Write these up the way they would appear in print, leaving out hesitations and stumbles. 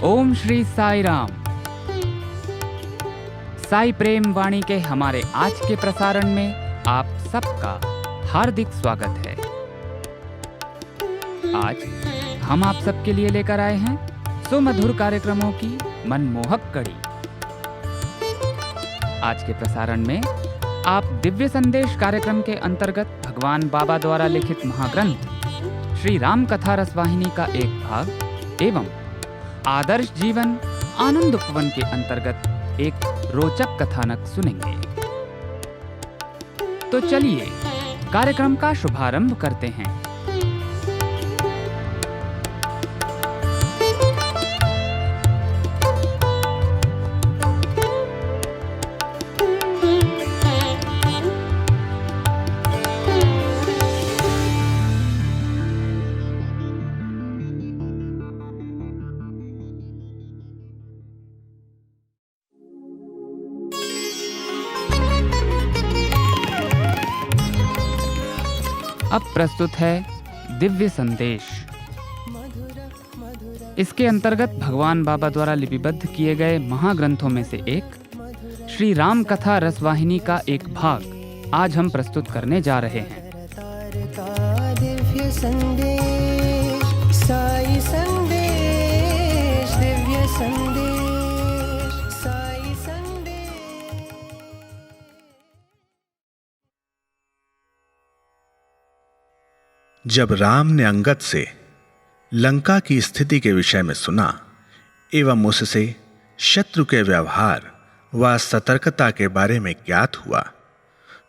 ओम श्री साई राम। साई प्रेम वाणी के हमारे आज के प्रसारण में आप सबका हार्दिक स्वागत है। आज हम आप सबके लिए लेकर आए हैं सुमधुर कार्यक्रमों की मनमोहक कड़ी। आज के प्रसारण में आप दिव्य संदेश कार्यक्रम के अंतर्गत भगवान बाबा द्वारा लिखित महाग्रंथ श्री राम कथा रसवाहिनी का एक भाग एवं आदर्श जीवन आनंद उपवन के अंतर्गत एक रोचक कथानक सुनेंगे। तो चलिए कार्यक्रम का शुभारंभ करते हैं। अब प्रस्तुत है दिव्य संदेश। इसके अंतर्गत भगवान बाबा द्वारा लिपिबद्ध किए गए महाग्रंथों में से एक श्री राम कथा रसवाहिनी का एक भाग आज हम प्रस्तुत करने जा रहे हैं। दिव्य संदेश, साई संदेश, दिव्य संदेश, साई संदेश। जब राम ने अंगद से लंका की स्थिति के विषय में सुना एवं उससे शत्रु के व्यवहार व सतर्कता के बारे में ज्ञात हुआ,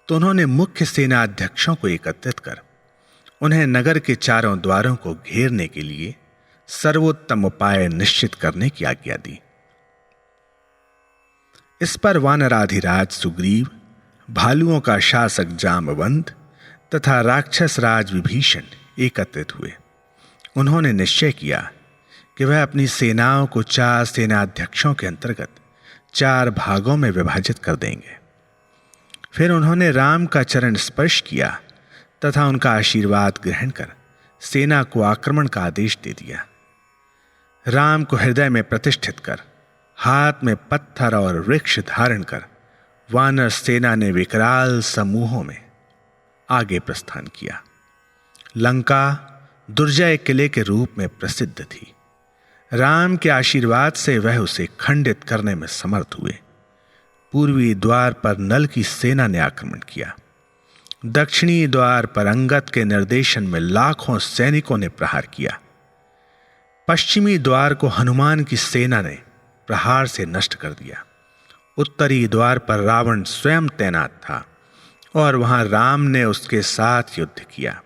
तो उन्होंने मुख्य सेना अध्यक्षों को एकत्रित कर उन्हें नगर के चारों द्वारों को घेरने के लिए सर्वोत्तम उपाय निश्चित करने की आज्ञा दी। इस पर वानराधिराज सुग्रीव, भालुओं का शासक जामवंत तथा राक्षस राज विभीषण एकत्रित हुए। उन्होंने निश्चय किया कि वह अपनी सेनाओं को 4 सेनाध्यक्षों के अंतर्गत 4 भागों में विभाजित कर देंगे। फिर उन्होंने राम का चरण स्पर्श किया तथा उनका आशीर्वाद ग्रहण कर सेना को आक्रमण का आदेश दे दिया। राम को हृदय में प्रतिष्ठित कर हाथ में पत्थर और वृक्ष धारण कर वानर सेना ने विकराल समूहों में आगे प्रस्थान किया। लंका दुर्जय किले के रूप में प्रसिद्ध थी। राम के आशीर्वाद से वह उसे खंडित करने में समर्थ हुए। पूर्वी द्वार पर नल की सेना ने आक्रमण किया। दक्षिणी द्वार पर अंगद के निर्देशन में लाखों सैनिकों ने प्रहार किया। पश्चिमी द्वार को हनुमान की सेना ने प्रहार से नष्ट कर दिया। उत्तरी द्वार पर रावण स्वयं तैनात था और वहां राम ने उसके साथ युद्ध किया।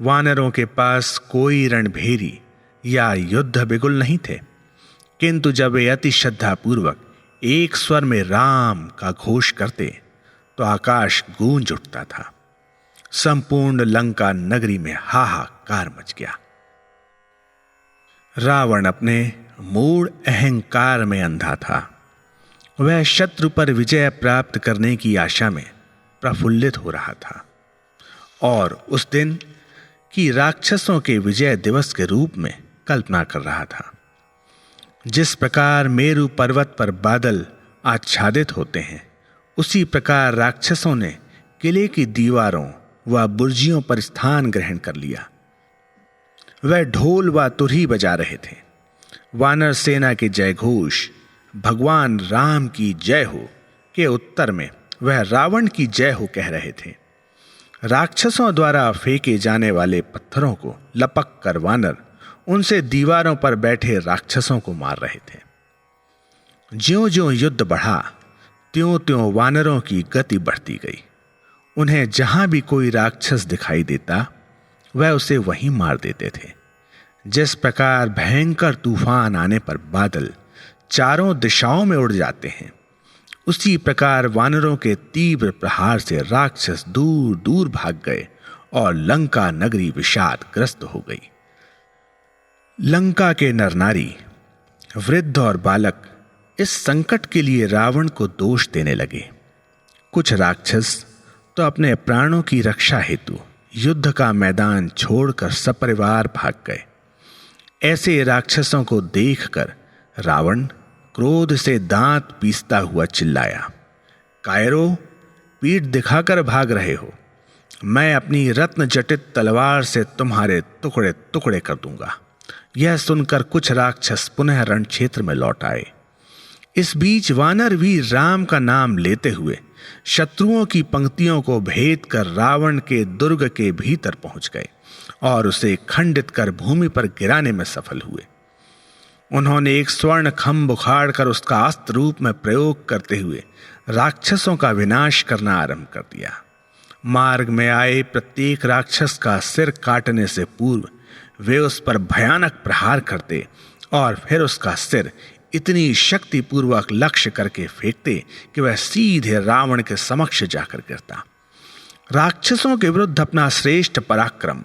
वानरों के पास कोई रणभेरी या युद्ध बिगुल नहीं थे, किंतु जब वे अति श्रद्धापूर्वक एक स्वर में राम का घोष करते तो आकाश गूंज उठता था। संपूर्ण लंका नगरी में हाहाकार मच गया। रावण अपने मूढ़ अहंकार में अंधा था। वह शत्रु पर विजय प्राप्त करने की आशा में प्रफुल्लित हो रहा था और उस दिन की राक्षसों के विजय दिवस के रूप में कल्पना कर रहा था। जिस प्रकार मेरु पर्वत पर बादल आच्छादित होते हैं, उसी प्रकार राक्षसों ने किले की दीवारों व बुर्जियों पर स्थान ग्रहण कर लिया। वह ढोल व तुरही बजा रहे थे। वानर सेना के जयघोष भगवान राम की जय हो के उत्तर में वह रावण की जय हो कह रहे थे। राक्षसों द्वारा फेंके जाने वाले पत्थरों को लपक कर वानर उनसे दीवारों पर बैठे राक्षसों को मार रहे थे। ज्यों-ज्यों युद्ध बढ़ा, त्यों-त्यों वानरों की गति बढ़ती गई। उन्हें जहां भी कोई राक्षस दिखाई देता, वह उसे वहीं मार देते थे। जिस प्रकार भयंकर तूफान आने पर बादल चारों दिशाओं में उड़ जाते हैं, उसी प्रकार वानरों के तीव्र प्रहार से राक्षस दूर दूर भाग गए और लंका नगरी विषादग्रस्त हो गई। लंका के नर नारी, वृद्ध और बालक इस संकट के लिए रावण को दोष देने लगे। कुछ राक्षस तो अपने प्राणों की रक्षा हेतु युद्ध का मैदान छोड़कर सपरिवार भाग गए। ऐसे राक्षसों को देखकर रावण क्रोध से दांत पीसता हुआ चिल्लाया, कायरो, पीठ दिखाकर भाग रहे हो। मैं अपनी रत्न जटित तलवार से तुम्हारे टुकड़े टुकड़े कर दूंगा। यह सुनकर कुछ राक्षस पुनः रण क्षेत्र में लौट आए। इस बीच वानर भी राम का नाम लेते हुए शत्रुओं की पंक्तियों को भेद कर रावण के दुर्ग के भीतर पहुंच गए और उसे खंडित कर भूमि पर गिराने में सफल हुए। उन्होंने एक स्वर्ण खंभ उखाड़ कर उसका अस्त्र रूप में प्रयोग करते हुए राक्षसों का विनाश करना आरंभ कर दिया। मार्ग में आए प्रत्येक राक्षस का सिर काटने से पूर्व वे उस पर भयानक प्रहार करते और फिर उसका सिर इतनी शक्तिपूर्वक लक्ष्य करके फेंकते कि वह सीधे रावण के समक्ष जाकर गिरता। राक्षसों के विरुद्ध अपना श्रेष्ठ पराक्रम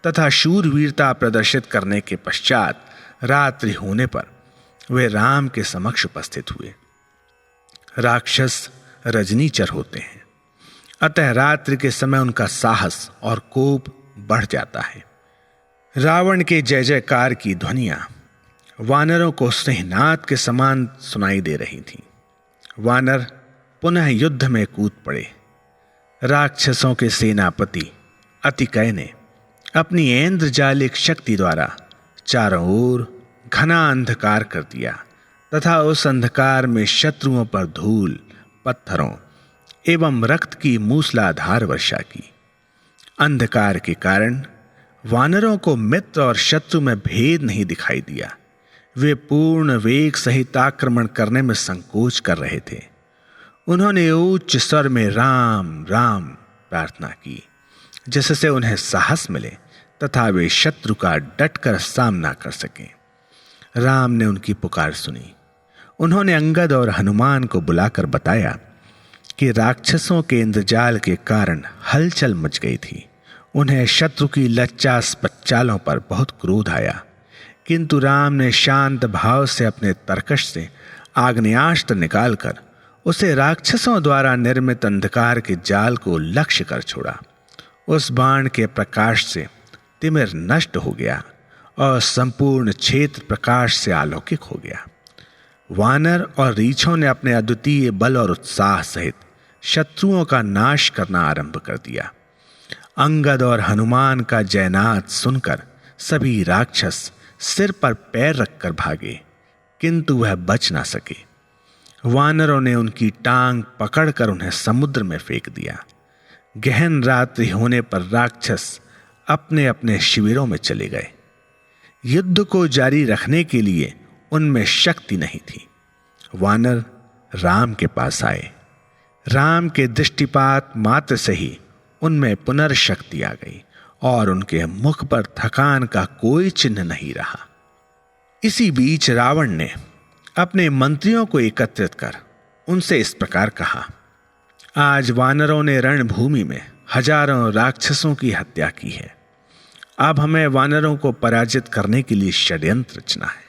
तथा शूरवीरता प्रदर्शित करने के पश्चात रात्रि होने पर वे राम के समक्ष उपस्थित हुए। राक्षस रजनीचर होते हैं, अतः रात्रि के समय उनका साहस और कोप बढ़ जाता है। रावण के जय जयकार की ध्वनियां वानरों को सिंहनाद के समान सुनाई दे रही थीं। वानर पुनः युद्ध में कूद पड़े। राक्षसों के सेनापति अतिकय ने अपनी ऐन्द्रजालिक शक्ति द्वारा चारों ओर घना अंधकार कर दिया तथा उस अंधकार में शत्रुओं पर धूल, पत्थरों एवं रक्त की मूसलाधार वर्षा की। अंधकार के कारण वानरों को मित्र और शत्रु में भेद नहीं दिखाई दिया। वे पूर्ण वेग सहित आक्रमण करने में संकोच कर रहे थे। उन्होंने उच्च स्वर में राम राम प्रार्थना की, जिससे उन्हें साहस मिले तथा वे शत्रु का डटकर सामना कर सकें। राम ने उनकी पुकार सुनी। उन्होंने अंगद और हनुमान को बुलाकर बताया कि राक्षसों के इंद्रजाल के कारण हलचल मच गई थी। उन्हें शत्रु की लज्जास्पद चालों पर बहुत क्रोध आया, किंतु राम ने शांत भाव से अपने तरकश से आग्नेयास्त्र निकालकर उसे राक्षसों द्वारा निर्मित अंधकार के जाल को लक्ष्य कर छोड़ा। उस बाण के प्रकाश से तिमिर नष्ट हो गया और संपूर्ण क्षेत्र प्रकाश से आलौकिक हो गया। वानर और रीछों ने अपने अद्वितीय बल और उत्साह सहित शत्रुओं का नाश करना आरंभ कर दिया। अंगद और हनुमान का जयनाद सुनकर सभी राक्षस सिर पर पैर रखकर भागे, किंतु वह बच ना सके। वानरों ने उनकी टांग पकड़कर उन्हें समुद्र में फेंक दिया। गहन रात्रि होने पर राक्षस अपने अपने शिविरों में चले गए। युद्ध को जारी रखने के लिए उनमें शक्ति नहीं थी। वानर राम के पास आए। राम के दृष्टिपात मात्र से ही उनमें पुनर्शक्ति आ गई और उनके मुख पर थकान का कोई चिन्ह नहीं रहा। इसी बीच रावण ने अपने मंत्रियों को एकत्रित कर उनसे इस प्रकार कहा, आज वानरों ने रणभूमि में हजारों राक्षसों की हत्या की है। अब हमें वानरों को पराजित करने के लिए षड्यंत्र रचना है।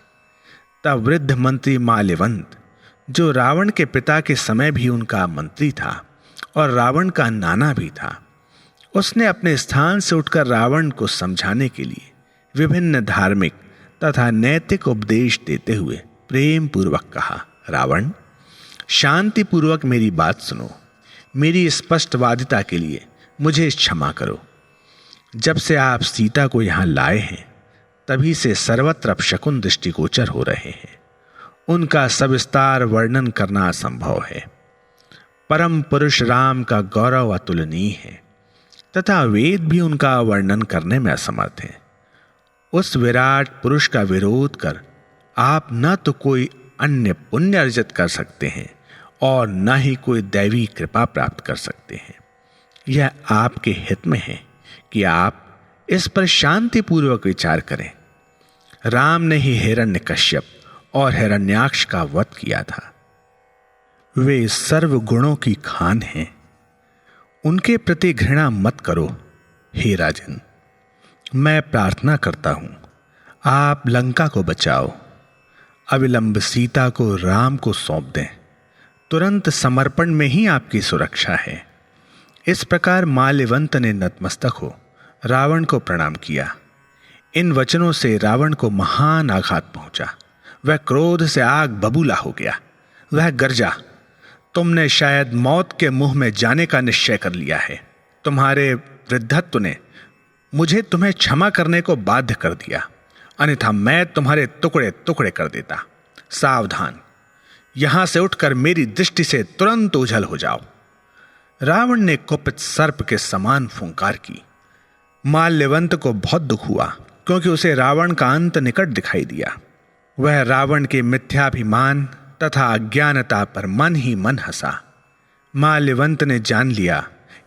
तब वृद्ध मंत्री माल्यवंत, जो रावण के पिता के समय भी उनका मंत्री था और रावण का नाना भी था, उसने अपने स्थान से उठकर रावण को समझाने के लिए विभिन्न धार्मिक तथा नैतिक उपदेश देते हुए प्रेम पूर्वक कहा, रावण, शांति पूर्वक मेरी बात सुनो। मेरी स्पष्टवादिता के लिए मुझे क्षमा करो। जब से आप सीता को यहाँ लाए हैं, तभी से सर्वत्र अपशकुन दृष्टिगोचर हो रहे हैं। उनका सविस्तार वर्णन करना असंभव है। परम पुरुष राम का गौरव अतुलनीय है तथा वेद भी उनका वर्णन करने में असमर्थ हैं। उस विराट पुरुष का विरोध कर आप न तो कोई अन्य पुण्य अर्जित कर सकते हैं और न ही कोई दैवी कृपा प्राप्त कर सकते हैं। यह आपके हित में है कि आप इस पर शांतिपूर्वक विचार करें। राम ने ही हिरण्यकश्यप और हिरण्याक्ष का वध किया था। वे सर्व गुणों की खान हैं। उनके प्रति घृणा मत करो। हे राजन, मैं प्रार्थना करता हूं, आप लंका को बचाओ। अविलंब सीता को राम को सौंप दें। तुरंत समर्पण में ही आपकी सुरक्षा है। इस प्रकार माल्यवंत ने नतमस्तक हो रावण को प्रणाम किया। इन वचनों से रावण को महान आघात पहुंचा। वह क्रोध से आग बबूला हो गया। वह गरजा, तुमने शायद मौत के मुंह में जाने का निश्चय कर लिया है। तुम्हारे वृद्धत्व ने मुझे तुम्हें क्षमा करने को बाध्य कर दिया, अन्यथा मैं तुम्हारे टुकड़े टुकड़े कर देता। सावधान, यहां से उठकर मेरी दृष्टि से तुरंत ओझल हो जाओ। रावण ने कुपित सर्प के समान फुंकार की। माल्यवंत को बहुत दुख हुआ, क्योंकि उसे रावण का अंत निकट दिखाई दिया। वह रावण के मिथ्याभिमान तथा अज्ञानता पर मन ही मन हंसा। माल्यवंत ने जान लिया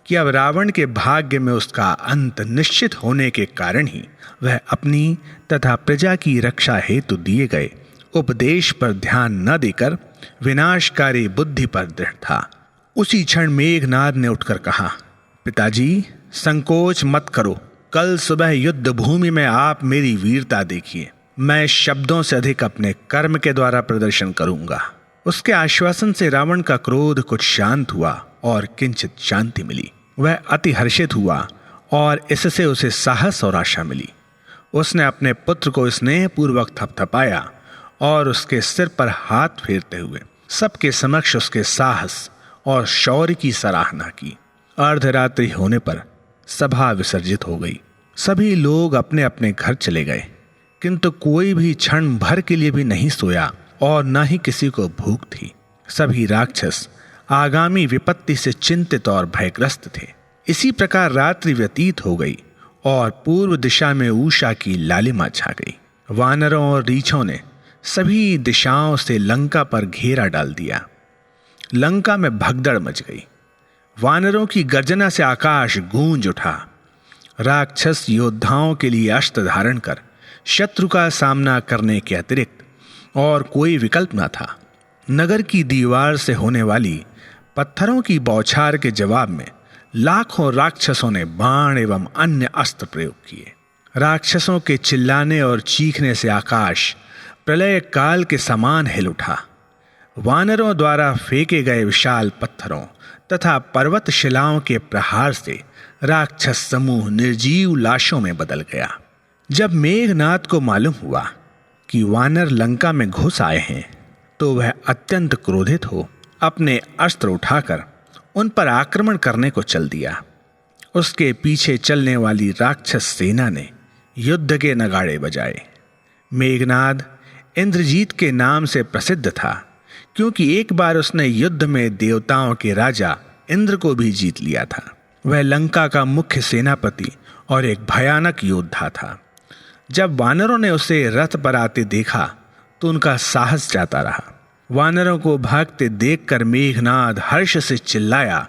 कि अब रावण के भाग्य में उसका अंत निश्चित होने के कारण ही वह अपनी तथा प्रजा की रक्षा हेतु दिए गए उपदेश पर ध्यान न देकर विनाशकारी बुद्धि पर दृढ़ था। उसी क्षण मेघनाद ने उठकर कहा, पिताजी, संकोच मत करो। कल सुबह युद्ध भूमि में आप मेरी वीरता देखिए। मैं शब्दों से अधिक अपने कर्म के द्वारा प्रदर्शन करूंगा। उसके आश्वासन से रावण का क्रोध कुछ शांत हुआ और किंचित शांति मिली। वह अति हर्षित हुआ और इससे उसे साहस और आशा मिली। उसने अपने पुत्र को स्नेहपूर्वक थपथपाया और उसके सिर पर हाथ फेरते हुए सबके समक्ष उसके साहस और शौर्य की सराहना की। अर्धरात्रि होने पर सभा विसर्जित हो गई। सभी लोग अपने अपने घर चले गए, किंतु कोई भी क्षण भर के लिए भी नहीं सोया और न ही किसी को भूख थी। सभी राक्षस आगामी विपत्ति से चिंतित और भयग्रस्त थे। इसी प्रकार रात्रि व्यतीत हो गई और पूर्व दिशा में उषा की लालिमा छा गई। वानरों और रीछों ने सभी दिशाओं से लंका पर घेरा डाल दिया। लंका में भगदड़ मच गई। वानरों की गर्जना से आकाश गूंज उठा। राक्षस योद्धाओं के लिए अस्त्र धारण कर शत्रु का सामना करने के अतिरिक्त और कोई विकल्प न था। नगर की दीवार से होने वाली पत्थरों की बौछार के जवाब में लाखों राक्षसों ने बाण एवं अन्य अस्त्र प्रयोग किए। राक्षसों के चिल्लाने और चीखने से आकाश प्रलय काल के समान हिल उठा। वानरों द्वारा फेंके गए विशाल पत्थरों तथा पर्वत शिलाओं के प्रहार से राक्षस समूह निर्जीव लाशों में बदल गया। जब मेघनाद को मालूम हुआ कि वानर लंका में घुस आए हैं, तो वह अत्यंत क्रोधित हो अपने अस्त्र उठाकर उन पर आक्रमण करने को चल दिया। उसके पीछे चलने वाली राक्षस सेना ने युद्ध के नगाड़े बजाए। मेघनाद इंद्रजीत के नाम से प्रसिद्ध था, क्योंकि एक बार उसने युद्ध में देवताओं के राजा इंद्र को भी जीत लिया था। वह लंका का मुख्य सेनापति और एक भयानक योद्धा था। जब वानरों ने उसे रथ पर आते देखा तो उनका साहस जाता रहा। वानरों को भागते देखकर मेघनाद हर्ष से चिल्लाया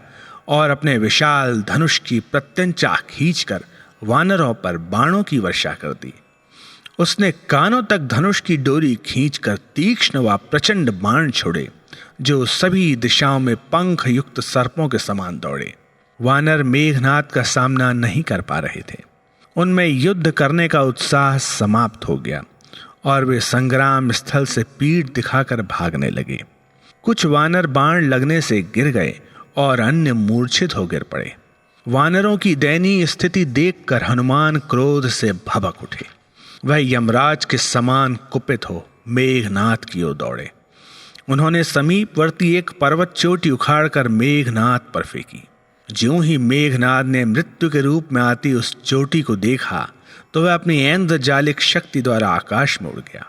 और अपने विशाल धनुष की प्रत्यंचा खींचकर वानरों पर बाणों की वर्षा कर दी। उसने कानों तक धनुष की डोरी खींचकर तीक्ष्ण व प्रचंड बाण छोड़े, जो सभी दिशाओं में पंख युक्त सर्पों के समान दौड़े। वानर मेघनाद का सामना नहीं कर पा रहे थे। उनमें युद्ध करने का उत्साह समाप्त हो गया और वे संग्राम स्थल से पीठ दिखाकर भागने लगे। कुछ वानर बाण लगने से गिर गए और अन्य मूर्छित हो गिर पड़े। वानरों की दयनीय स्थिति देखकर हनुमान क्रोध से भभक उठे। वह यमराज के समान कुपित हो मेघनाद की ओर दौड़े। उन्होंने समीपवर्ती एक पर्वत चोटी उखाड़कर मेघनाद पर फेंकी। ज्यों ही मेघनाद ने मृत्यु के रूप में आती उस चोटी को देखा, तो वह अपनी ऐन्द्रजालिक शक्ति द्वारा आकाश में उड़ गया।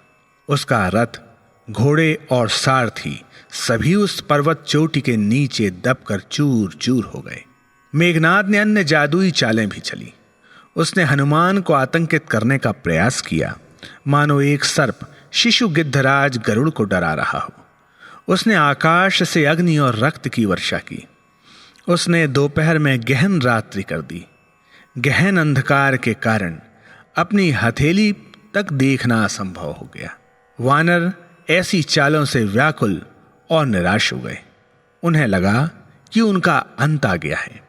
उसका रथ, घोड़े और सारथी सभी उस पर्वत चोटी के नीचे दबकर चूर चूर हो गए। मेघनाद ने अन्य जादुई चालें भी चली। उसने हनुमान को आतंकित करने का प्रयास किया, मानो एक सर्प शिशु गिद्धराज गरुड़ को डरा रहा हो। उसने आकाश से अग्नि और रक्त की वर्षा की। उसने दोपहर में गहन रात्रि कर दी। गहन अंधकार के कारण अपनी हथेली तक देखना असंभव हो गया। वानर ऐसी चालों से व्याकुल और निराश हो गए। उन्हें लगा कि उनका अंत आ गया है।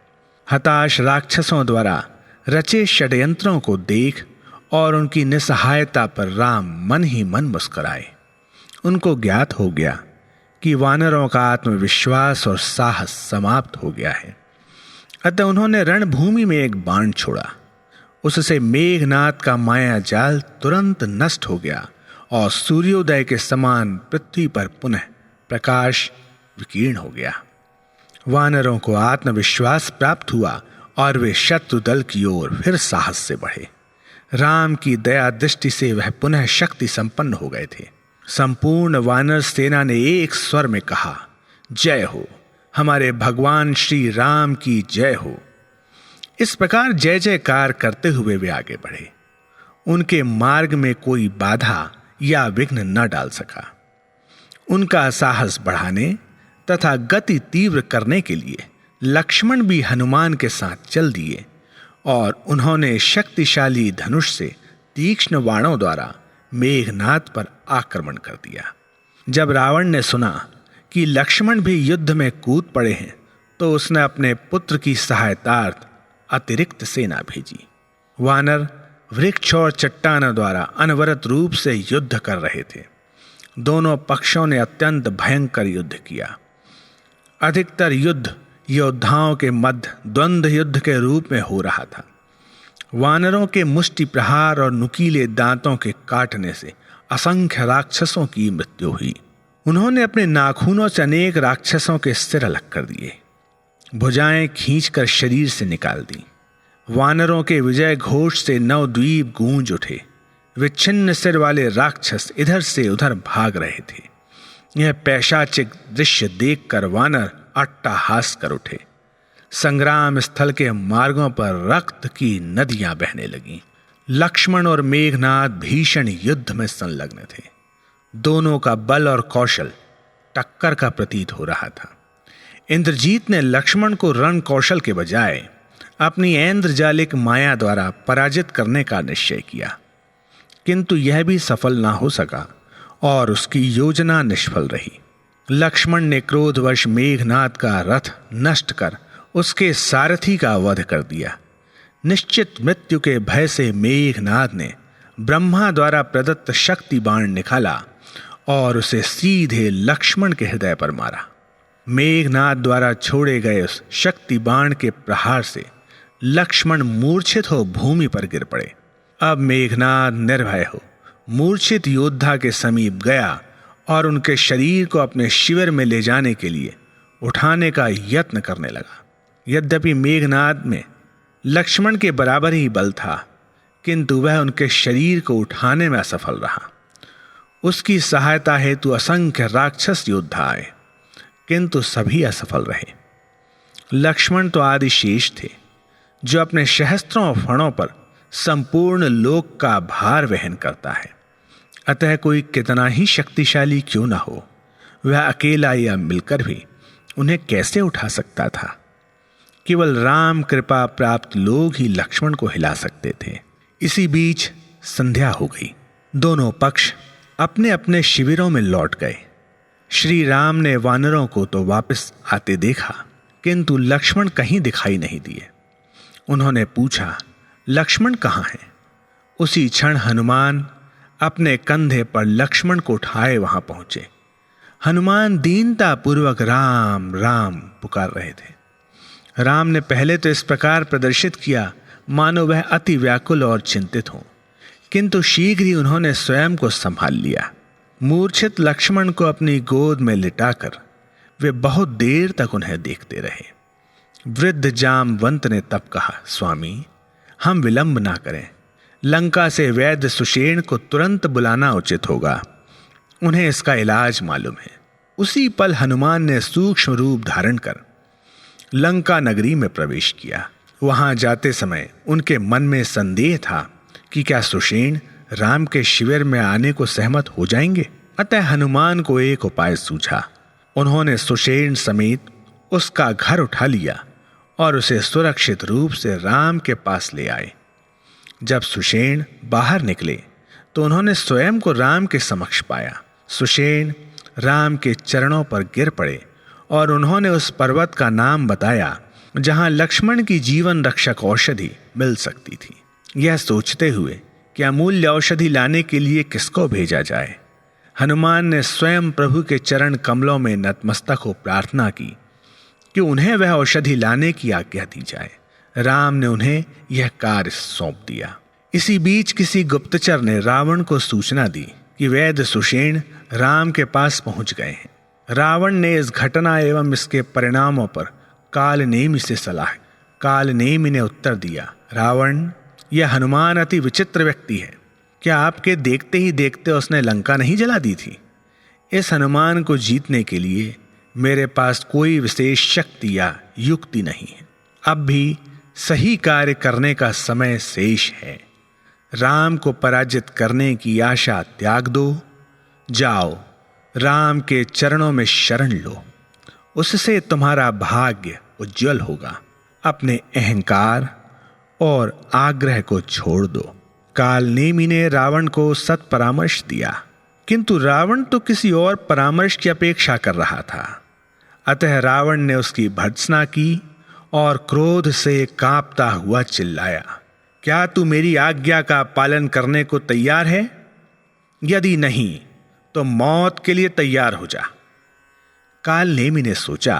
हताश राक्षसों द्वारा रचे षड्यंत्रों को देख और उनकी निसहायता पर राम मन ही मन मुस्कुराए। उनको ज्ञात हो गया कि वानरों का आत्मविश्वास और साहस समाप्त हो गया है। अतः उन्होंने रणभूमि में एक बाण छोड़ा। उससे मेघनाद का माया जाल तुरंत नष्ट हो गया और सूर्योदय के समान पृथ्वी पर पुनः प्रकाश विकीर्ण हो गया। वानरों को आत्मविश्वास प्राप्त हुआ और वे शत्रु दल की ओर फिर साहस से बढ़े। राम की दया दृष्टि से वह पुनः शक्ति संपन्न हो गए थे। संपूर्ण वानर सेना ने एक स्वर में कहा, जय हो, हमारे भगवान श्री राम की जय हो। इस प्रकार जय जयकार करते हुए वे आगे बढ़े। उनके मार्ग में कोई बाधा या विघ्न न डाल सका। उनका साहस बढ़ाने तथा गति तीव्र करने के लिए लक्ष्मण भी हनुमान के साथ चल दिए और उन्होंने शक्तिशाली धनुष से तीक्ष्ण बाणों द्वारा मेघनाद पर आक्रमण कर दिया। जब रावण ने सुना कि लक्ष्मण भी युद्ध में कूद पड़े हैं तो उसने अपने पुत्र की सहायतार्थ अतिरिक्त सेना भेजी। वानर वृक्ष और चट्टानों द्वारा अनवरत रूप से युद्ध कर रहे थे। दोनों पक्षों ने अत्यंत भयंकर युद्ध किया। अधिकतर युद्ध योद्धाओं के मध्य द्वंद्व युद्ध के रूप में हो रहा था। वानरों के मुष्टि प्रहार और नुकीले दांतों के काटने से असंख्य राक्षसों की मृत्यु हुई। उन्होंने अपने नाखूनों से अनेक राक्षसों के सिर अलग कर दिए, भुजाएं खींचकर शरीर से निकाल दी। वानरों के विजय घोष से नवद्वीप गूंज उठे। विच्छिन्न सिर वाले राक्षस इधर से उधर भाग रहे थे। यह पैशाचिक दृश्य देखकर वानर अट्टहास कर उठे। संग्राम स्थल के मार्गों पर रक्त की नदियां बहने लगीं। लक्ष्मण और मेघनाद भीषण युद्ध में संलग्न थे। दोनों का बल और कौशल टक्कर का प्रतीत हो रहा था। इंद्रजीत ने लक्ष्मण को रण कौशल के बजाय अपनी ऐन्द्रजालिक माया द्वारा पराजित करने का निश्चय किया, किंतु यह भी सफल ना हो सका और उसकी योजना निष्फल रही। लक्ष्मण ने क्रोधवश मेघनाद का रथ नष्ट कर उसके सारथी का वध कर दिया। निश्चित मृत्यु के भय से मेघनाद ने ब्रह्मा द्वारा प्रदत्त शक्ति बाण निकाला और उसे सीधे लक्ष्मण के हृदय पर मारा। मेघनाद द्वारा छोड़े गए उस शक्ति बाण के प्रहार से लक्ष्मण मूर्छित हो भूमि पर गिर पड़े। अब मेघनाद निर्भय हो मूर्छित योद्धा के समीप गया और उनके शरीर को अपने शिविर में ले जाने के लिए उठाने का यत्न करने लगा। यद्यपि मेघनाद में लक्ष्मण के बराबर ही बल था, किंतु वह उनके शरीर को उठाने में असफल रहा। उसकी सहायता हेतु असंख्य राक्षस योद्धा आए, किंतु सभी असफल रहे। लक्ष्मण तो आदिशेष थे, जो अपने सहस्त्रों फणों पर संपूर्ण लोक का भार वहन करता है। अतः कोई कितना ही शक्तिशाली क्यों ना हो, वह अकेला या मिलकर भी उन्हें कैसे उठा सकता था। केवल राम कृपा प्राप्त लोग ही लक्ष्मण को हिला सकते थे। इसी बीच संध्या हो गई। दोनों पक्ष अपने अपने शिविरों में लौट गए। श्री राम ने वानरों को तो वापस आते देखा, किंतु लक्ष्मण कहीं दिखाई नहीं दिए। उन्होंने पूछा, लक्ष्मण कहाँ हैं? उसी क्षण हनुमान अपने कंधे पर लक्ष्मण को उठाए वहां पहुंचे। हनुमान दीनता पूर्वक राम राम पुकार रहे थे। राम ने पहले तो इस प्रकार प्रदर्शित किया मानो वह अति व्याकुल और चिंतित हों, किंतु शीघ्र ही उन्होंने स्वयं को संभाल लिया। मूर्छित लक्ष्मण को अपनी गोद में लिटाकर वे बहुत देर तक उन्हें देखते रहे। वृद्ध जामवंत ने तब कहा, स्वामी, हम विलंब ना करें। लंका से वैद्य सुषेण को तुरंत बुलाना उचित होगा। उन्हें इसका इलाज मालूम है। उसी पल हनुमान ने सूक्ष्म रूप धारण कर लंका नगरी में प्रवेश किया। वहां जाते समय उनके मन में संदेह था कि क्या सुषेण राम के शिविर में आने को सहमत हो जाएंगे। अतः हनुमान को एक उपाय सूझा। उन्होंने सुषेण समेत उसका घर उठा लिया और उसे सुरक्षित रूप से राम के पास ले आए। जब सुषेण बाहर निकले तो उन्होंने स्वयं को राम के समक्ष पाया। सुषेण राम के चरणों पर गिर पड़े और उन्होंने उस पर्वत का नाम बताया जहां लक्ष्मण की जीवन रक्षक औषधि मिल सकती थी। यह सोचते हुए कि अमूल्य औषधि लाने के लिए किसको भेजा जाए, हनुमान ने स्वयं प्रभु के चरण कमलों में नतमस्तक हो प्रार्थना की कि उन्हें वह औषधि लाने की आज्ञा दी जाए। राम ने उन्हें यह कार्य सौंप दिया। इसी बीच किसी गुप्तचर ने रावण को सूचना दी कि वैद्य सुषेण राम के पास पहुंच गए हैं। रावण ने इस घटना एवं इसके परिणामों पर कालनेमि से सलाह। कालनेमि ने उत्तर दिया, रावण, यह हनुमान अति विचित्र व्यक्ति है। क्या आपके देखते ही देखते उसने लंका नहीं जला दी थी? इस हनुमान को जीतने के लिए मेरे पास कोई विशेष शक्ति या युक्ति नहीं है। अब भी सही कार्य करने का समय शेष है। राम को पराजित करने की आशा त्याग दो। जाओ, राम के चरणों में शरण लो, उससे तुम्हारा भाग्य उज्जवल होगा। अपने अहंकार और आग्रह को छोड़ दो। कालनेमि ने रावण को सत् परामर्श दिया, किंतु रावण तो किसी और परामर्श की अपेक्षा कर रहा था। अतः रावण ने उसकी भर्त्सना की और क्रोध से कांपता हुआ चिल्लाया, क्या तू मेरी आज्ञा का पालन करने को तैयार है? यदि नहीं तो मौत के लिए तैयार हो जा। कालनेमि ने सोचा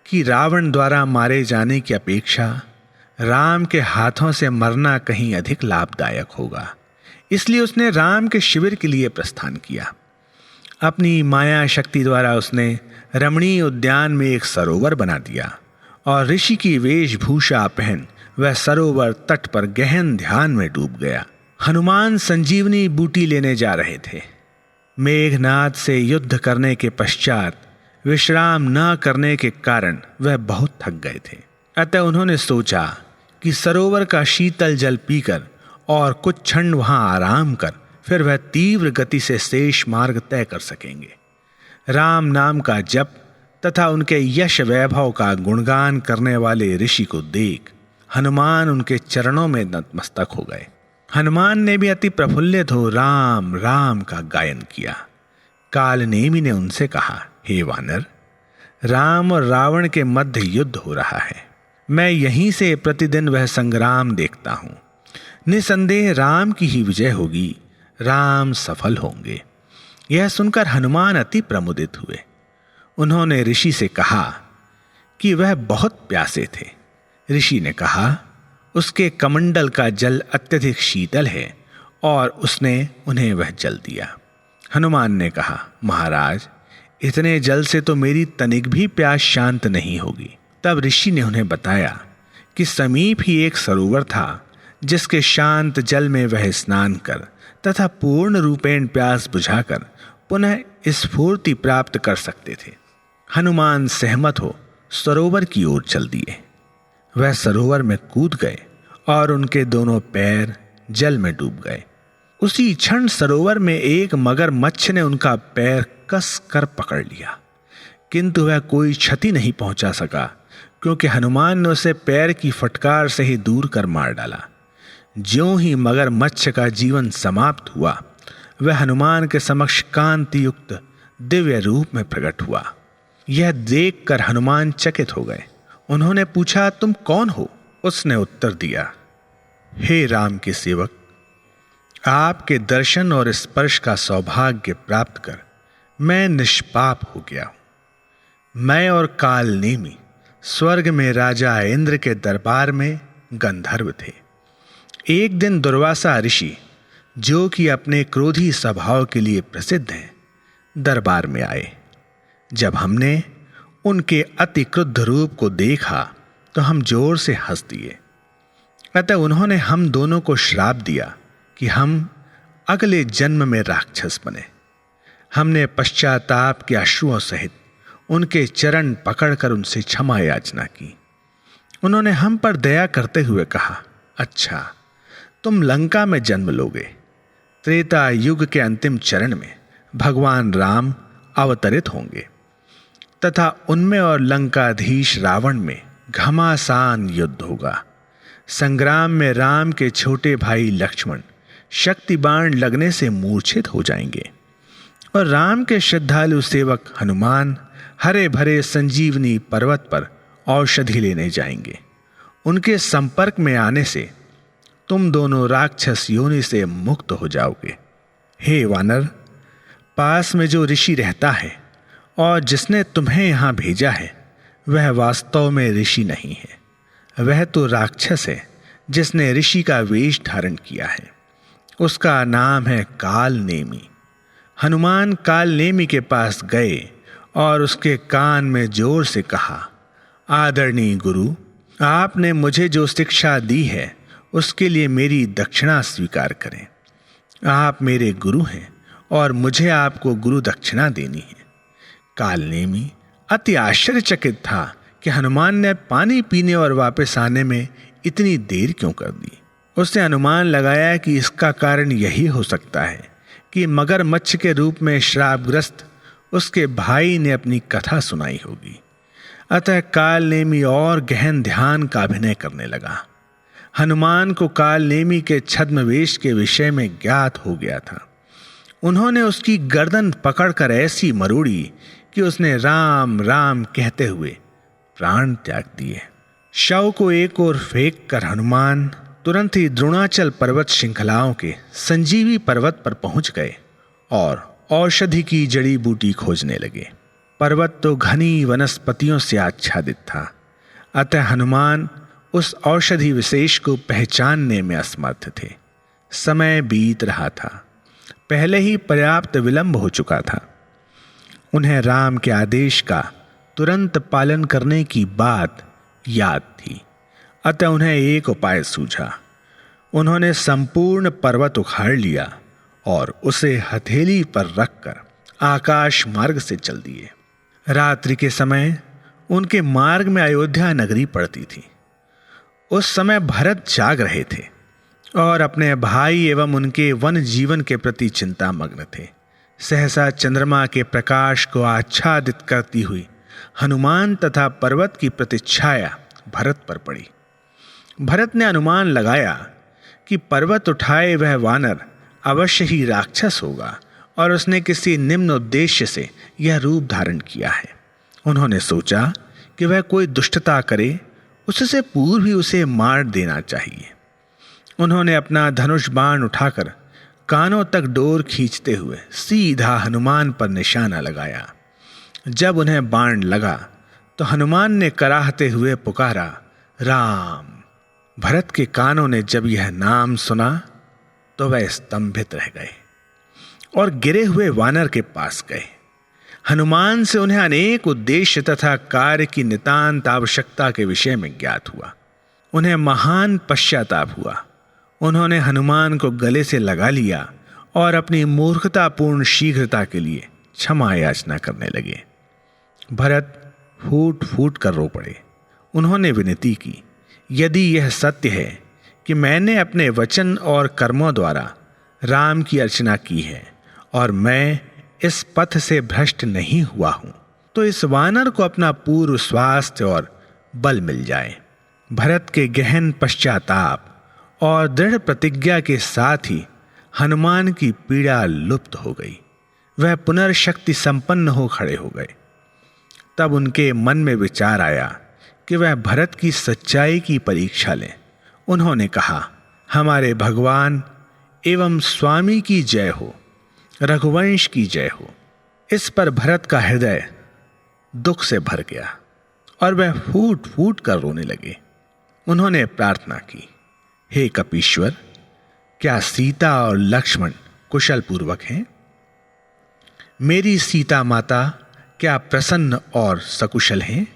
कि रावण द्वारा मारे जाने की अपेक्षा राम के हाथों से मरना कहीं अधिक लाभदायक होगा। इसलिए उसने राम के शिविर के लिए प्रस्थान किया। अपनी माया शक्ति द्वारा उसने रमणीय उद्यान में एक सरोवर बना दिया और ऋषि की वेशभूषा पहन वह सरोवर तट पर गहन ध्यान में डूब गया। हनुमान संजीवनी बूटी लेने जा रहे थे। मेघनाद से युद्ध करने के पश्चात विश्राम न करने के कारण वह बहुत थक गए थे। अतः उन्होंने सोचा कि सरोवर का शीतल जल पीकर और कुछ क्षण वहां आराम कर फिर वह तीव्र गति से शेष मार्ग तय कर सकेंगे। राम नाम का जप तथा उनके यश वैभव का गुणगान करने वाले ऋषि को देख हनुमान उनके चरणों में नतमस्तक हो गए। हनुमान ने भी अति प्रफुल्लित हो राम राम का गायन किया। कालनेमि ने उनसे कहा, हे वानर, राम और रावण के मध्य युद्ध हो रहा है। मैं यहीं से प्रतिदिन वह संग्राम देखता हूं। निसंदेह राम की ही विजय होगी, राम सफल होंगे। यह सुनकर हनुमान अति प्रमुदित हुए। उन्होंने ऋषि से कहा कि वह बहुत प्यासे थे। ऋषि ने कहा, उसके कमंडल का जल अत्यधिक शीतल है, और उसने उन्हें वह जल दिया। हनुमान ने कहा, महाराज, इतने जल से तो मेरी तनिक भी प्यास शांत नहीं होगी। तब ऋषि ने उन्हें बताया कि समीप ही एक सरोवर था, जिसके शांत जल में वह स्नान कर तथा पूर्ण रूपेण प्यास बुझाकर पुनः स्फूर्ति प्राप्त कर सकते थे। हनुमान सहमत हो सरोवर की ओर चल दिए। वह सरोवर में कूद गए और उनके दोनों पैर जल में डूब गए। उसी क्षण सरोवर में एक मगरमच्छ ने उनका पैर कस कर पकड़ लिया, किंतु वह कोई क्षति नहीं पहुंचा सका, क्योंकि हनुमान ने उसे पैर की फटकार से ही दूर कर मार डाला। ज्यों ही मगरमच्छ का जीवन समाप्त हुआ, वह हनुमान के समक्ष कांति युक्त दिव्य रूप में प्रकट हुआ। यह देखकर हनुमान चकित हो गए। उन्होंने पूछा, तुम कौन हो? उसने उत्तर दिया, हे राम के सेवक, आपके दर्शन और स्पर्श का सौभाग्य प्राप्त कर मैं निष्पाप हो गया हूं। मैं और कालनेमि स्वर्ग में राजा इंद्र के दरबार में गंधर्व थे। एक दिन दुर्वासा ऋषि, जो कि अपने क्रोधी स्वभाव के लिए प्रसिद्ध हैं, दरबार में आए। जब हमने उनके अति क्रुद्ध रूप को देखा तो हम जोर से हंस दिए। अतः उन्होंने हम दोनों को श्राप दिया कि हम अगले जन्म में राक्षस बने। हमने पश्चाताप के अश्रुओं सहित उनके चरण पकड़कर उनसे क्षमा याचना की। उन्होंने हम पर दया करते हुए कहा, अच्छा, तुम लंका में जन्म लोगे। त्रेता युग के अंतिम चरण में भगवान राम अवतरित होंगे तथा उनमें और लंकाधीश रावण में घमासान युद्ध होगा। संग्राम में राम के छोटे भाई लक्ष्मण शक्ति बाण लगने से मूर्छित हो जाएंगे और राम के श्रद्धालु सेवक हनुमान हरे भरे संजीवनी पर्वत पर औषधि लेने जाएंगे। उनके संपर्क में आने से तुम दोनों राक्षस योनि से मुक्त हो जाओगे। हे वानर, पास में जो ऋषि रहता है और जिसने तुम्हें यहां भेजा है, वह वास्तव में ऋषि नहीं है। वह तो राक्षस है जिसने ऋषि का वेश धारण किया है। उसका नाम है कालनेमि। हनुमान कालनेमी के पास गए और उसके कान में जोर से कहा, आदरणीय गुरु, आपने मुझे जो शिक्षा दी है उसके लिए मेरी दक्षिणा स्वीकार करें। आप मेरे गुरु हैं और मुझे आपको गुरु दक्षिणा देनी है। कालनेमी अति आश्चर्यचकित था कि हनुमान ने पानी पीने और वापस आने में इतनी देर क्यों कर दी। उसने अनुमान लगाया कि इसका कारण यही हो सकता है कि मगरमच्छ के रूप में श्रापग्रस्त उसके भाई ने अपनी कथा सुनाई होगी। अतः कालनेमी और गहन ध्यान का अभिनय करने लगा। हनुमान को कालनेमी के छद्मवेश के विषय में ज्ञात हो गया था। उन्होंने उसकी गर्दन पकड़कर ऐसी मरोड़ी कि उसने राम राम कहते हुए प्राण त्याग दिए। शव को एक ओर फेंक कर हनुमान तुरंत ही द्रोणाचल पर्वत श्रृंखलाओं के संजीवी पर्वत पर पहुंच गए और औषधि की जड़ी बूटी खोजने लगे। पर्वत तो घनी वनस्पतियों से आच्छादित था, अतः हनुमान उस औषधि विशेष को पहचानने में असमर्थ थे। समय बीत रहा था, पहले ही पर्याप्त विलंब हो चुका था। उन्हें राम के आदेश का तुरंत पालन करने की बात याद थी, अतः उन्हें एक उपाय सूझा। उन्होंने संपूर्ण पर्वत उखाड़ लिया और उसे हथेली पर रखकर आकाश मार्ग से चल दिए। रात्रि के समय उनके मार्ग में अयोध्या नगरी पड़ती थी। उस समय भरत जाग रहे थे और अपने भाई एवं उनके वन जीवन के प्रति चिंता मग्न थे। सहसा चंद्रमा के प्रकाश को आच्छादित करती हुई हनुमान तथा पर्वत की प्रतिच्छाया भरत पर पड़ी। भरत ने अनुमान लगाया कि पर्वत उठाए वह वानर अवश्य ही राक्षस होगा और उसने किसी निम्न उद्देश्य से यह रूप धारण किया है। उन्होंने सोचा कि वह कोई दुष्टता करे, उससे पूर्व ही उसे मार देना चाहिए। उन्होंने अपना धनुष बाण उठाकर कानों तक डोर खींचते हुए सीधा हनुमान पर निशाना लगाया। जब उन्हें बाण लगा तो हनुमान ने कराहते हुए पुकारा, राम। भरत के कानों ने जब यह नाम सुना तो वह स्तंभित रह गए और गिरे हुए वानर के पास गए। हनुमान से उन्हें अनेक उद्देश्य तथा कार्य की नितांत आवश्यकता के विषय में ज्ञात हुआ। उन्हें महान पश्चाताप हुआ। उन्होंने हनुमान को गले से लगा लिया और अपनी मूर्खतापूर्ण शीघ्रता के लिए क्षमा याचना करने लगे। भरत फूट फूट कर रो पड़े। उन्होंने विनती की, यदि यह सत्य है कि मैंने अपने वचन और कर्मों द्वारा राम की अर्चना की है और मैं इस पथ से भ्रष्ट नहीं हुआ हूं, तो इस वानर को अपना पूर्व स्वास्थ्य और बल मिल जाए। भरत के गहन पश्चाताप और दृढ़ प्रतिज्ञा के साथ ही हनुमान की पीड़ा लुप्त हो गई। वह पुनर्शक्ति संपन्न हो खड़े हो गए। तब उनके मन में विचार आया कि वह भरत की सच्चाई की परीक्षा लें। उन्होंने कहा, हमारे भगवान एवं स्वामी की जय हो, रघुवंश की जय हो। इस पर भरत का हृदय दुख से भर गया और वह फूट फूट कर रोने लगे। उन्होंने प्रार्थना की, हे कपीश्वर, क्या सीता और लक्ष्मण कुशल पूर्वक हैं? मेरी सीता माता क्या प्रसन्न और सकुशल हैं?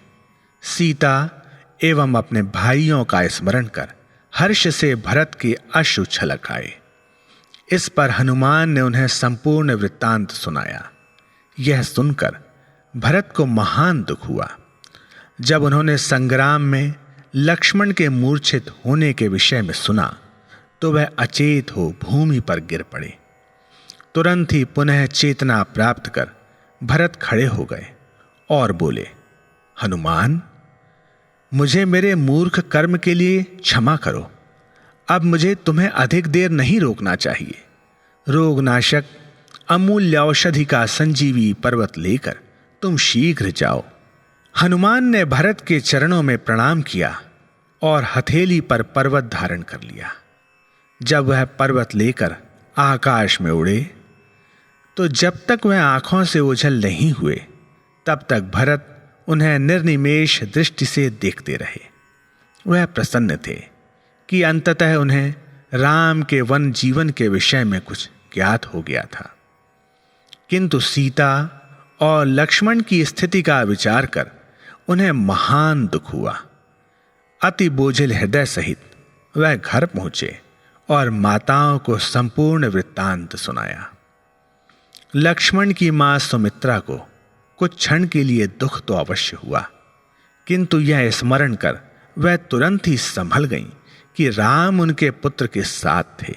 सीता एवं अपने भाइयों का स्मरण कर हर्ष से भरत के अश्रु छलक आए। इस पर हनुमान ने उन्हें संपूर्ण वृत्तांत सुनाया। यह सुनकर भरत को महान दुख हुआ। जब उन्होंने संग्राम में लक्ष्मण के मूर्छित होने के विषय में सुना तो वह अचेत हो भूमि पर गिर पड़े। तुरंत ही पुनः चेतना प्राप्त कर भरत खड़े हो गए और बोले, हनुमान, मुझे मेरे मूर्ख कर्म के लिए क्षमा करो। अब मुझे तुम्हें अधिक देर नहीं रोकना चाहिए। रोगनाशक अमूल्य औषधि का संजीवी पर्वत लेकर तुम शीघ्र जाओ। हनुमान ने भरत के चरणों में प्रणाम किया और हथेली पर पर्वत धारण कर लिया। जब वह पर्वत लेकर आकाश में उड़े तो जब तक वह आंखों से ओझल नहीं हुए तब तक भरत उन्हें निर्निमेष दृष्टि से देखते रहे। वह प्रसन्न थे कि अंततः उन्हें राम के वन जीवन के विषय में कुछ ज्ञात हो गया था। किंतु सीता और लक्ष्मण की स्थिति का विचार कर उन्हें महान दुख हुआ। अति बोझिल हृदय सहित वह घर पहुंचे और माताओं को संपूर्ण वृत्तांत सुनाया। लक्ष्मण की मां सुमित्रा को कुछ क्षण के लिए दुख तो अवश्य हुआ, किंतु यह स्मरण कर वह तुरंत ही संभल गईं कि राम उनके पुत्र के साथ थे।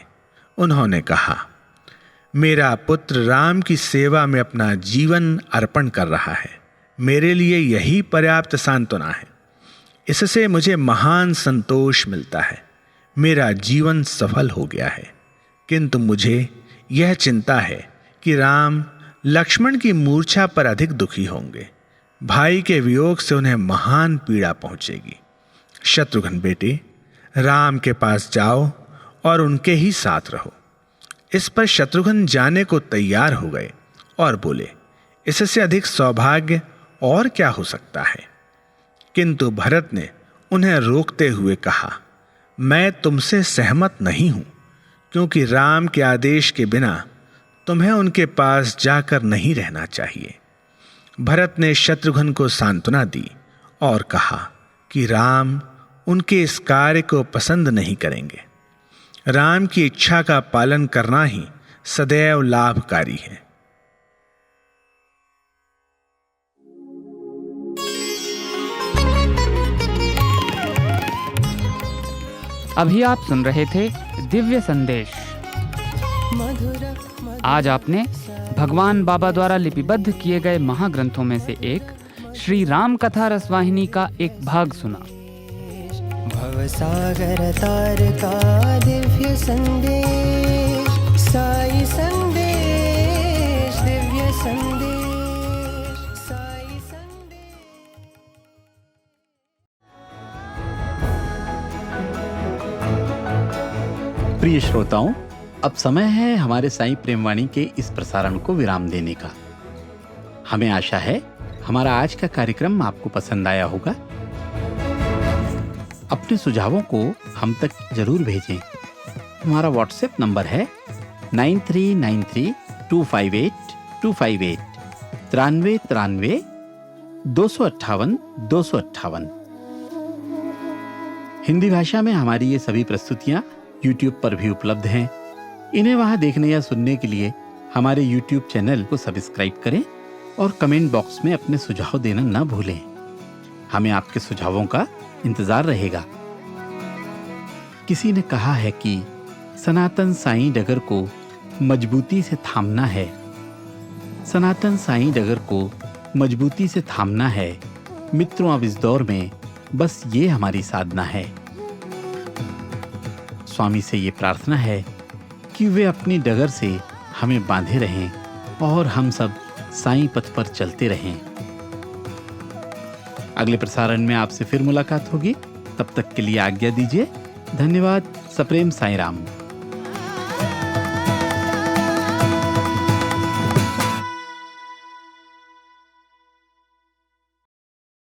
उन्होंने कहा, मेरा पुत्र राम की सेवा में अपना जीवन अर्पण कर रहा है, मेरे लिए यही पर्याप्त सांत्वना है। इससे मुझे महान संतोष मिलता है, मेरा जीवन सफल हो गया है। किंतु मुझे यह चिंता है कि राम लक्ष्मण की मूर्छा पर अधिक दुखी होंगे, भाई के वियोग से उन्हें महान पीड़ा पहुंचेगी। शत्रुघ्न बेटे, राम के पास जाओ और उनके ही साथ रहो। इस पर शत्रुघ्न जाने को तैयार हो गए और बोले, इससे अधिक सौभाग्य और क्या हो सकता है। किंतु भरत ने उन्हें रोकते हुए कहा, मैं तुमसे सहमत नहीं हूं, क्योंकि राम के आदेश के बिना तुम्हें उनके पास जाकर नहीं रहना चाहिए। भरत ने शत्रुघ्न को सांत्वना दी और कहा कि राम उनके इस कार्य को पसंद नहीं करेंगे। राम की इच्छा का पालन करना ही सदैव लाभकारी है। अभी आप सुन रहे थे दिव्य संदेश। आज आपने भगवान बाबा द्वारा लिपिबद्ध किए गए महाग्रंथों में से एक श्री राम कथा रसवाहिनी का एक भाग सुना। भवसागर तार का दिव्य संदेश, साई संदेश, दिव्य संदेश, साई संदेश। प्रिय श्रोताओं, अब समय है हमारे साईं प्रेमवाणी के इस प्रसारण को विराम देने का। हमें आशा है हमारा आज का कार्यक्रम आपको पसंद आया होगा। अपने सुझावों को हम तक जरूर भेजें। हमारा व्हाट्सएप नंबर है 9393258258 93 258 258। हिंदी भाषा में हमारी ये सभी प्रस्तुतियां YouTube पर भी उपलब्ध हैं। इन्हें वहां देखने या सुनने के लिए हमारे YouTube चैनल को सब्सक्राइब करें और कमेंट बॉक्स में अपने सुझाव देना न भूलें। हमें आपके सुझावों का इंतजार रहेगा। किसी ने कहा है कि सनातन साईं डगर को मजबूती से थामना है। सनातन साईं डगर को मजबूती से थामना है। मित्रों, अब इस दौर में बस ये हमारी साधना है। स्वामी से ये प्रार्थना है कि वे अपनी डगर से हमें बांधे रहें और हम सब साईं पथ पर चलते रहें। अगले प्रसारण में आपसे फिर मुलाकात होगी। तब तक के लिए आज्ञा दीजिए। धन्यवाद। सप्रेम साईं राम।